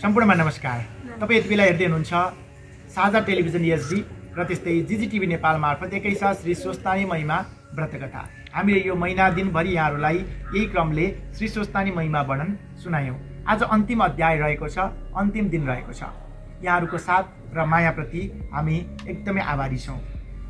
सम्पूर्णमा नमस्कार। तपाईँ यति बेला हेर्दै हुनुहुन्छ साझा टेलिभिजन एचडी र त्यस्तै जिजिटिभी नेपाल मार्फत एकैसाथ श्री स्वस्तानी महिमा व्रतकथा। हामीले यो महिना दिनभरि यहाँहरूलाई यही क्रमले श्री स्वस्तानी महिमा वर्णन सुनायौँ। आज अन्तिम अध्याय रहेको छ, अन्तिम दिन रहेको छ। यहाँहरूको साथ र मायाप्रति हामी एकदमै आभारी छौँ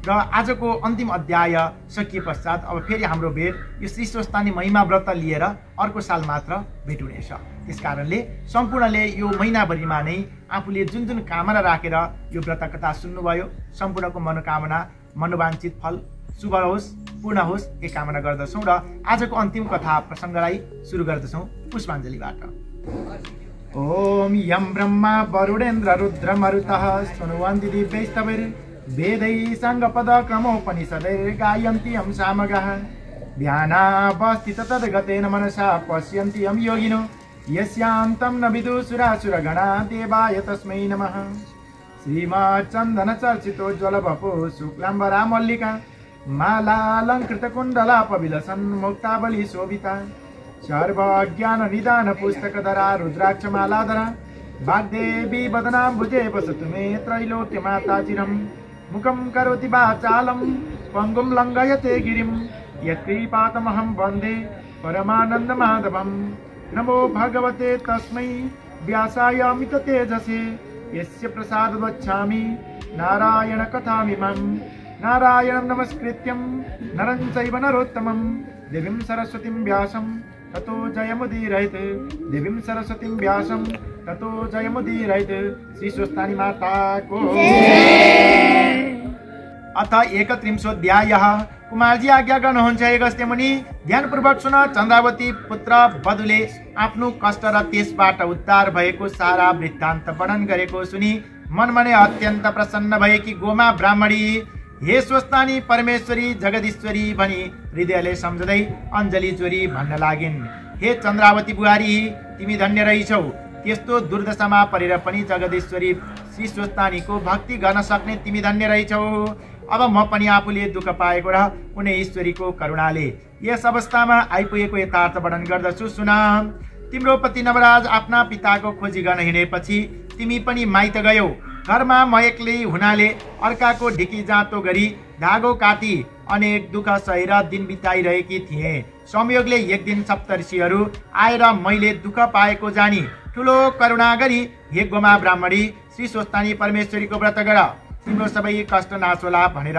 र आजको अन्तिम अध्याय सकिए पश्चात अब फेरि हाम्रो भेट यो श्री स्वस्तानी महिमा व्रत लिएर अर्को साल मात्र भेट हुनेछ। त्यसकारणले सम्पूर्णले यो महिनाभरिमा नै आफूले जुन जुन कामना राखेर यो व्रत कथा सुन्नुभयो सम्पूर्णको मनोकामना मनोवाञ्छित फल शुभ होस्, पूर्ण होस् यो कामना गर्दछौँ र आजको अन्तिम कथा प्रसङ्गलाई सुरु गर्दछौँ पुष्पाञ्जलीबाट। ओम यम ब्रह्मा वरुणेन्द्र रुद्र मरुतः सुनुवन्ति दिव्यैस्तवैर् वेदैः साङ्गपद क्रमोपनिषदैर् गायन्ति यं सामगाः ध्यानावस्थित तद्गतेन मनसा पश्यन्ति यं योगिनो यस्यान्तं न विदुसुरासुरगणा देवाय तस्मै नमः। श्रीमच्चन्दनचर्चितोज्ज्वलवपो शुक्लाम्बरा मल्लिका मालालङ्कृतकुण्डलापविलसन् मुक्तावली शोभिता सर्वज्ञाननिदानपुस्तकधरा रुद्राक्षमालाधरा वाग्देवी वदनाम्बुजे वसतु मे त्रैलोक्यमाता चिरम् मुखं करोति वाचालं पङ्गुं लङ्घयते गिरिं यत्कृपातमहं वन्दे परमानन्दमाधवम्। नमो भगवते तस्मै व्यासाय अमिततेजसे यस्य प्रसादं वच्छामि नारायण कथामिमं। नारायणं नमस्कृत्यं नरं चैव नरोत्तमं देवीं सरस्वतीं व्यासं ततो जयमुदीरयेत्। देवीं सरस्वतीं व्यासं ततो जयमुदीरयेत्। श्री स्वस्तानी माता को अथ 31 कुमारजी आज्ञा गर्नुहुन्छ। अगस्त्य मुनि ध्यानपूर्वक सुन। चन्द्रावती पुत्र वधुले आफ्नो कष्ट र त्यसबाट उद्धार भएको सारा वृत्तान्त वर्णन गरेको सुनि मनमनै अत्यन्त प्रसन्न भएकी गोमा ब्राह्मणी हे स्वस्तानी परमेश्वरी जगदीश्वरी भनी हृदयले सम्झदै अञ्जली जोरी भन्न लागिन्। हे चन्द्रावती बुहारी तिमी धन्य रहिछौ। त्यस्तो दुर्दशामा परेर पनि जगदीश्वरी श्री स्वस्तानीको भक्ति गर्न सक्ने तिमी धन्य रहिछौ। अब म पनि आफूले दुःख पाएको र कुनै ईश्वरीको करुणाले यस अवस्थामा आइपुगेको यथार्थ वर्णन गर्दछु सुन। तिम्रो पति नवराज आफ्ना पिताको खोजी गर्न हिँडेपछि तिमी पनि माइत गयौ। घरमा म एक्लै हुनाले अर्काको ढिकी जाँतो गरी धागो काटी अनेक दुःख सहेर दिन बिताइरहेकी थिएँ। संयोगले एक दिन सप्तऋषिहरू आएर मैले दुःख पाएको जानी ठुलो करुणा गरी हे गोमा ब्राह्मणी श्री स्वस्तानी परमेश्वरीको व्रत गर, तिम्रो सबै कष्ट नाश होला भनेर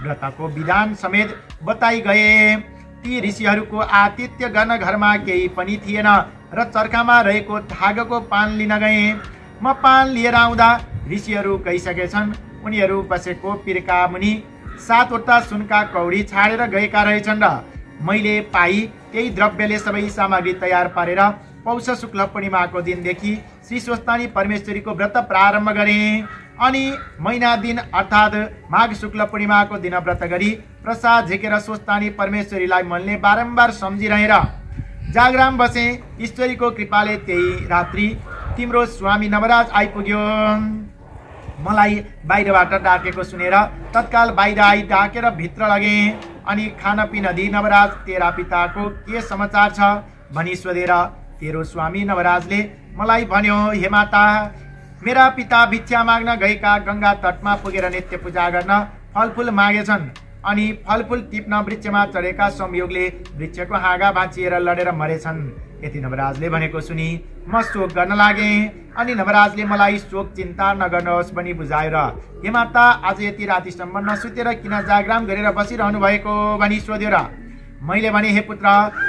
व्रतको विधान समेत बताइ गए। ती ऋषिहरूको आतिथ्य गर्न घरमा केही पनि थिएन र चर्खामा रहेको धागोको पान लिन गएँ। म पान लिएर आउँदा ऋषिहरू गइसकेछन्। उनीहरू बसेको पिर्का मुनि 7वटा सुनका कौडी छाडेर गएका रहेछन् र मैले पाई त्यही द्रव्यले सबै सामग्री तयार पारेर पौष शुक्ल पूर्णिमाको दिनदेखि श्री स्वस्तानी परमेश्वरीको व्रत प्रारम्भ गरेँ। अनि महिना दिन अर्थात् माघ शुक्ल पूर्णिमाको दिन व्रत गरी प्रसाद झिकेर स्वस्तानी परमेश्वरीलाई मनले बारम्बार सम्झिरहेर जागराम बसे। ईश्वरीको कृपाले त्यही रात्रि तिम्रो स्वामी नवराज आइपुग्यो। मलाई बाहिरबाट डाकेको सुनेर तत्काल बाहिर आई डाकेर भित्र लगेँ। अनि खाना पिना दिई नवराज तेरा पिताको के समाचार छ भनी सोधेर तेरो स्वामी नवराजले मलाई भन्यो, हे माता मेरा पिता भिक्षा माग्न गएका गङ्गा तटमा पुगेर नित्य पूजा गर्न फलफुल मागेछन्। अनि फलफुल टिप्न वृक्षमा चढेका संयोगले वृक्षको हाँगा भाँचिएर लडेर मरेछन्। यति नवराजले भनेको सुनि म शोक गर्न लागेँ। अनि नवराजले मलाई शोक चिन्ता नगर्नुहोस् भनी बुझाएर हे माता आज यति रातिसम्म नसुतेर किन जागराम गरेर बसिरहनु भएको भनी सोध्यो। र मैले भने हे पुत्र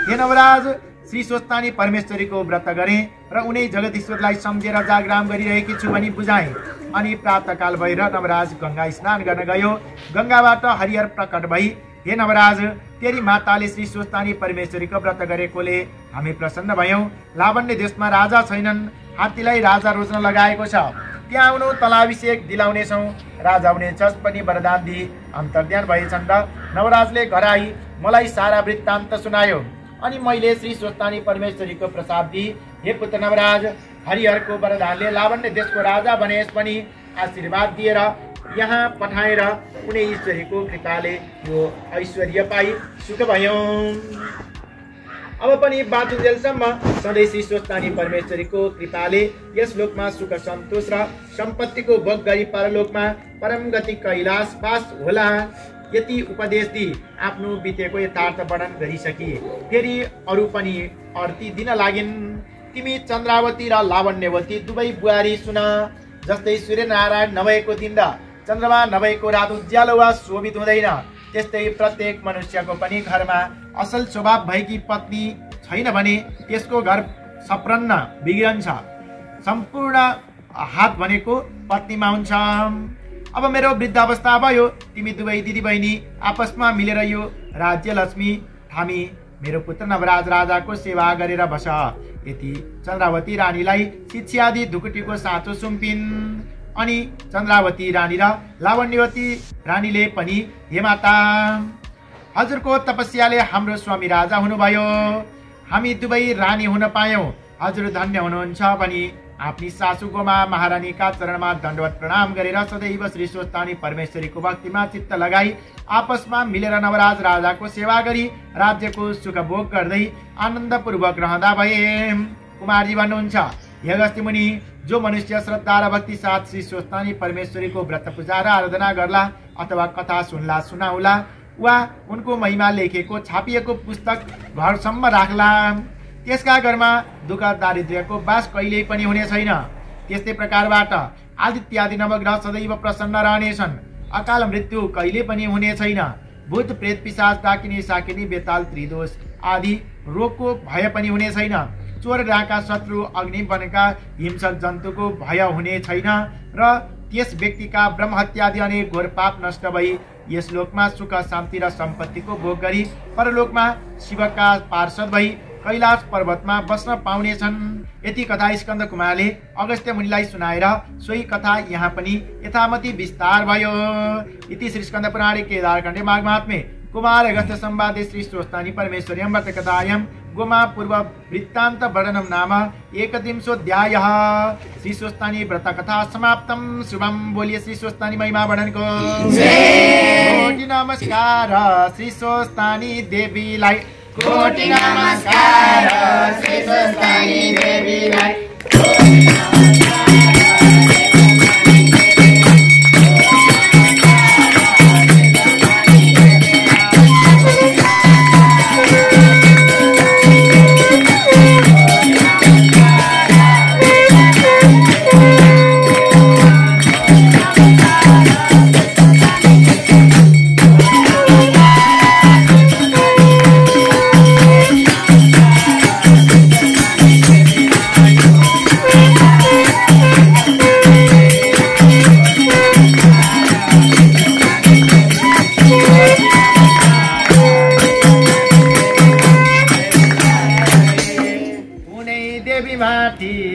हे नवराज श्री स्वस्तानी परमेश्वरीको व्रत गरेँ र उनै जगदीश्वरलाई सम्झेर जागराम गरिरहेकी छु भनी बुझाएँ। अनि प्रातःकाल भएर नवराज गङ्गा स्नान गर्न गयो। गङ्गाबाट हरिहर प्रकट भई हे नवराज तेरी माताले श्री स्वस्तानी परमेश्वरीको व्रत गरेकोले हामी प्रसन्न भयौँ। लावण्य देशमा राजा छैनन्, हात्तीलाई राजा रोज्न लगाएको छ। त्यहाँ आउनु तलाभिषेक दिलाउनेछौँ। राजा हुनेछस् पनि वरदान दिई अन्तर्ध्यान भएछन् र नवराजले घर आई मलाई सारा वृत्तान्त सुनायो। अनि मैले श्री स्वस्तानी परमेश्वरीको प्रसाद दिई हे पुत्र नवराज हरिहरको वरदानले लावण्य देशको राजा बनेस् पनि आशीर्वाद दिएर यहाँ पठाएर कुनै ईश्वरीको कृपाले यो ऐश्वर्य पाई सुख भयौँ। अब पनि बाँचुन्जेलसम्म सधैँ श्री स्वस्तानी परमेश्वरीको कृपाले यस लोकमा सुख सन्तोष र सम्पत्तिको भोग गरी परलोकमा परम गति कैलाशवास होला। यति उपदेश दिई आफ्नो बितेको यथार्थ वर्णन गरिसकिए। फेरि अरू पनि अर्ती दिन लागिन्। तिमी चन्द्रावती र लावण्यवती दुवै बुहारी सुन। जस्तै सूर्यनारायण नभएको दिन र चन्द्रमा नभएको रात उज्यालो वा शोभित हुँदैन, त्यस्तै प्रत्येक मनुष्यको पनि घरमा असल स्वभाव भएकी पत्नी छैन भने त्यसको घर सप्रन्न बिग्रन्छ। सम्पूर्ण हात भनेको पत्नीमा हुन्छ। अब मेरो वृद्धावस्था भयो, तिमी दुवै दिदी बहिनी आपसमा मिलेर यो राज्य लक्ष्मी थामी मेरो पुत्र नवराज राजाको सेवा गरेर बस। यति चन्द्रावती रानीलाई शिक्षा आदि ढुकुटीको साँचो सुम्पिन्। अनि चन्द्रावती रानी र लावण्यवती रानीले पनि हे माता, हजुरको तपस्याले हाम्रो स्वामी राजा हुनुभयो, हामी दुवै रानी हुन पायौँ, हजुर धन्य हुनुहुन्छ भनी आफ्नी सासू गोमा महारानीका चरणमा दण्डवत प्रणाम गरेर सदैव श्री स्वस्तानी परमेश्वरीको भक्तिमा चित्त लगाई आपसमा मिलेर नवराज राजाको सेवा गरी राज्यको सुख भोग गर्दै आनन्दपूर्वक रहँदा भए। कुमारजी भन्नुहुन्छ, हे अगस्त्य मुनि, जो मनुष्य श्रद्धा र भक्ति साथ श्री स्वस्तानी परमेश्वरीको व्रत पूजा र आराधना गर्ला अथवा कथा सुन्ला सुनाउला वा उनको महिमा लेखेको छापिएको पुस्तक घरसम्म राख्ला, त्यसका घरमा दुःख दारिद्र्यको बास कहिल्यै पनि हुने छैन। त्यस्तै प्रकारबाट आदित्यादि नवग्रह सदैव प्रसन्न रहनेछन्। अकाल मृत्यु कहिले पनि हुने छैन। भूत प्रेत पिशाच डाकिनी साकिनी बेताल त्रिदोष आदि रोगको भय पनि हुने छैन। चोर डाका शत्रु अग्नि वनका हिंसक जन्तुको भय हुने छैन र त्यस व्यक्तिका ब्रह्महत्यादि अनेक घोर पाप नष्ट भई यस लोकमा सुख शान्ति र सम्पत्तिको भोग गरी परलोकमा शिवका पार्षद भई कैलाश पर्वतमा बस्न पाउनेछन्। यति कथा स्कन्द कुमारले अगस्त्य मुनिलाई सुनाएर सोही कथा यहाँ पनि यथामति विस्तार भयो। इति श्री स्कन्द पुराणे केदारखण्डे माघमात्म्ये कुमार अगस्त्य संवादे श्री स्वस्तानी परमेश्वर्यां व्रतकथायां गोमा पूर्व वृत्तान्त वर्णनं नाम 31 श्री स्वस्तानी व्रतकथा समाप्तं। शुभम। बोलिए श्री स्वस्तानी महिमा वर्णनको कोटि नमस्कार श्री स्वस्तानी देवीलाई, कोटि नमस्कार श्री स्वस्तानी देवीलाई।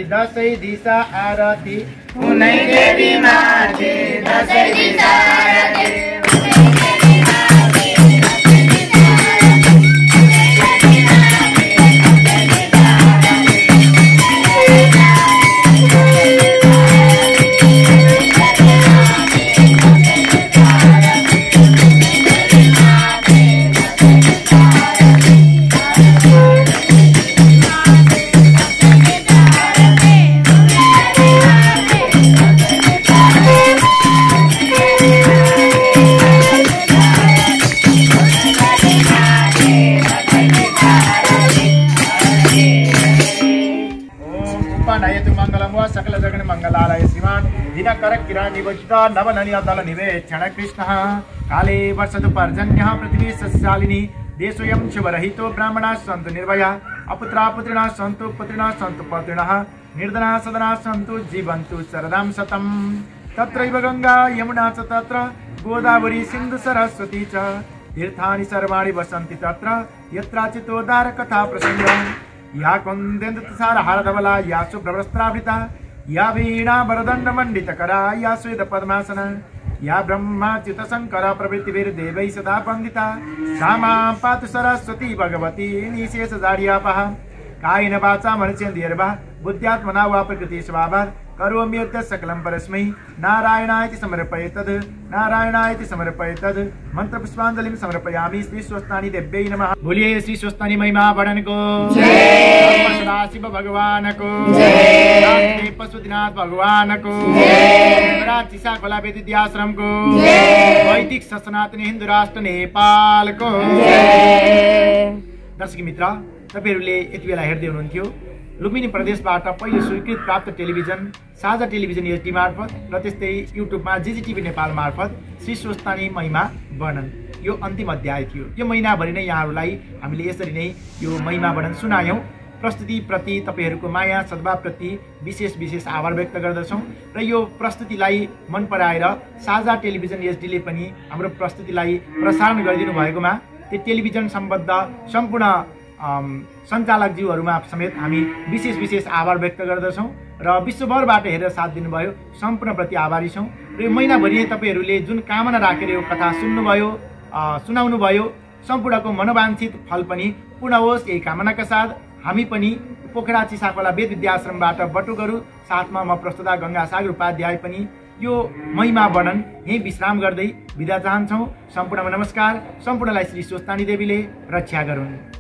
दसैँ दिशा आरती, कुनै देवी माथि दसैँ दिशा आरती। सकल जगन मंगलालय श्रीमान दिनकर किरण निवचित नवननी अदल निवेक्षण कृष्ण काले वर्षतु पर्जन्यः पृथ्वी सस्यालिनी देशोऽयं शुभरहितो ब्राह्मणाः सन्तु निर्भया अपुत्रा पुत्रिणः सन्तु पुत्रिणः सन्तु पौत्रिणः निर्धना सदना सन्तु जीवन्तु शरदां शतम्। तत्रैव गंगा यमुना च तत्र गोदावरी सिन्धु सरस्वती च तीर्थानि सर्वाणि वसन्ति तत्र यत्राचितोद्धार कथा प्रसंगम्। या कुन्देन्दुतुषार हारधवला या शुभ्रवस्त्रावृता या वीणा वरदण्ड मण्डितकरा या श्वेत पद्मासना या ब्रह्माच्युत शंकर प्रभृतिभिर्देवैः सदा वन्दिता सा मां पातु सरस्वती भगवती निशेष जाड्यापहा कायेन वाचा मनसेन्द्रियैर्वा बुद्ध्यात्मना वा प्रकृति स्वभावात् करोमि यद् सकलं परस्मै नारायणायति समर्पयेतद् नारायणायति समर्पयेतद् मन्त्रपुष्पाञ्जलिं समर्पयामि। श्री स्वस्तानी देव्यै नमः। बोलिए श्री स्वस्तानी महिमा वर्णन को जय। सदाशिव भगवान को जय। पशुपतिनाथ भगवान को जय। चिसा खोला वेद विद्याश्रम को जय। वैदिक सनातनी हिन्दू राष्ट्र नेपाल को जय। दर्शक मित्र, तपाईहरुले यति बेला हेर्दै हुनुहुन्थ्यो लुम्बिनी प्रदेशबाट पहिले स्वीकृत प्राप्त टेलिभिजन साझा टेलिभिजन एचडी मार्फत र त्यस्तै युट्युबमा जीजीटिभी नेपाल मार्फत श्री स्वस्तानी महिमा वर्णन यो अन्तिम अध्याय थियो। यो महिनाभरि नै यहाँहरूलाई हामीले यसरी नै यो महिमा वर्णन सुनायौं। प्रस्तुतिप्रति तपाईहरुको माया सद्भावप्रति विशेष आभार व्यक्त गर्दछौं र यो प्रस्तुतिलाई मन पराएर साझा टेलिभिजन एचडीले पनि हाम्रो प्रस्तुतिलाई प्रसारण गरिदिनु भएकोमा त्यो टेलिभिजन सम्बद्ध सम्पूर्ण सञ्चालकज्यूहरूमा समेत हामी विशेष आभार व्यक्त गर्दछौं र विश्वभरबाट हेरेर साथ दिनुभयो सम्पूर्णप्रति आभारी छौं। र यो महिनाभरि तपाईहरुले जुन कामना राखेर यो कथा सुन्नुभयो सुनाउनु भयो सम्पूर्णको मनोवाञ्छित फल पनि पूर्ण होस् यही कामनाका साथ हामी पनि पोखरा चिसाकोला वेद विद्याश्रमबाट बटुकहरू साथमा म प्रस्तुता गंगा सागर उपाध्याय पनि यो महिमा वर्णन यही विश्राम गर्दै बिदा चाहन्छौं। सम्पूर्णमा नमस्कार। सम्पूर्णलाई श्री स्वस्तानी देवीले रक्षा गरून्।